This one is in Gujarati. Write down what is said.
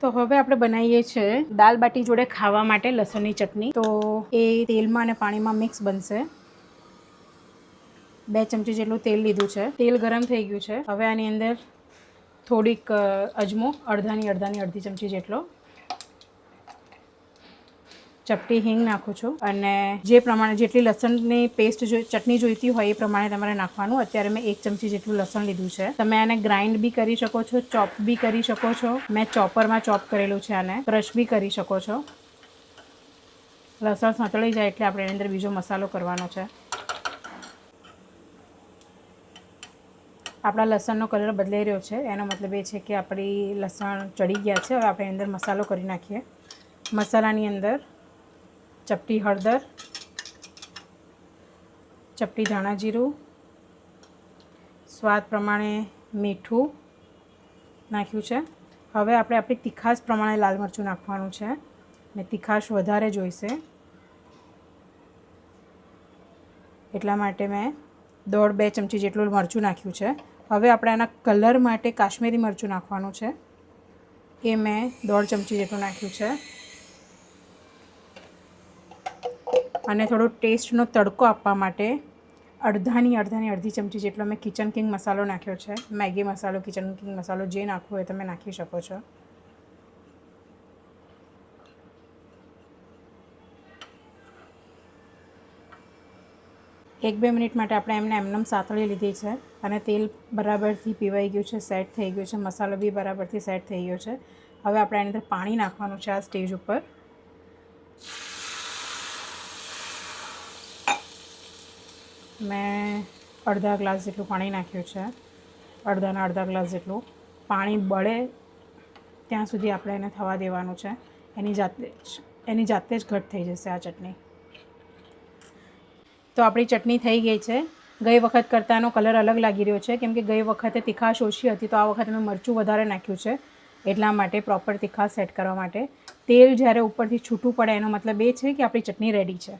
તો હવે આપણે બનાવીએ છીએ દાલ બાટી જોડે ખાવા માટે લસણની ચટણી. તો એ તેલમાં અને પાણીમાં મિક્સ બનશે. 2 ચમચી જેટલું તેલ લીધું છે. તેલ ગરમ થઈ ગયું છે. હવે આની અંદર થોડીક અજમો, અડધી ચમચી જેટલો, ચપટી હિંગ નાખું છું અને જે પ્રમાણે જેટલી લસણની પેસ્ટ ચટણી જોઈતી હોય એ પ્રમાણે તમારે નાખવાનું. અત્યારે મેં 1 ચમચી જેટલું લસણ લીધું છે. તમે આને ગ્રાઇન્ડ બી કરી શકો છો, ચોપ બી કરી શકો છો. મેં ચોપરમાં ચોપ કરેલું છે, આને ક્રશ બી કરી શકો છો. લસણ સતળાઈ જાય એટલે આપણે એની અંદર બીજો મસાલો કરવાનો છે. આપણા લસણનો કલર બદલાઈ રહ્યો છે, એનો મતલબ એ છે કે આપણી લસણ ચડી ગયા છે. હવે આપણે અંદર મસાલો કરી નાખીએ. મસાલાની અંદર ચપટી હળદર, ચપટી ધાણા જીરું, સ્વાદ પ્રમાણે મીઠું નાખ્યું છે. હવે આપણે આપણી તીખાશ પ્રમાણે લાલ મરચું નાખવાનું છે ને તીખાશ વધારે જોઈશે એટલા માટે મેં 1.5-2 ચમચી જેટલું મરચું નાખ્યું છે. હવે આપણે આના કલર માટે કાશ્મીરી મરચું નાખવાનું છે. એ મેં 1.5 ચમચી જેટલું નાખ્યું છે. અને થોડો ટેસ્ટનો તડકો આપવા માટે અડધી ચમચી જેટલો મેં કિચન કિંગ મસાલો નાખ્યો છે. મેગી મસાલો, કિચન કિંગ મસાલો જે નાખવો હોય તમે નાખી શકો છો. એક બે મિનિટ માટે આપણે એમનેમ સાતળી લીધી છે અને તેલ બરાબરથી પીવાઈ ગયું છે, સેટ થઈ ગયું છે. મસાલો બી બરાબરથી સેટ થઈ ગયો છે. હવે આપણે એની અંદર પાણી નાખવાનું છે આ સ્ટેજ ઉપર. મેં અડધા ગ્લાસ જેટલું પાણી નાખ્યું છે. અડધા ગ્લાસ જેટલું પાણી બળે ત્યાં સુધી આપણે એને થવા દેવાનું છે. એની જાતે જ ઘટ થઈ જશે આ ચટણી. તો આપણી ચટણી થઈ ગઈ છે. ગઈ વખત કરતાંનો કલર અલગ લાગી રહ્યો છે કેમ કે ગઈ વખતે તીખાશ ઓછી હતી, તો આ વખતે મેં મરચું વધારે નાખ્યું છે. એટલા માટે પ્રોપર તીખાશ સેટ કરવા માટે તેલ જ્યારે ઉપરથી છૂટું પડે એનો મતલબ એ છે કે આપણી ચટણી રેડી છે.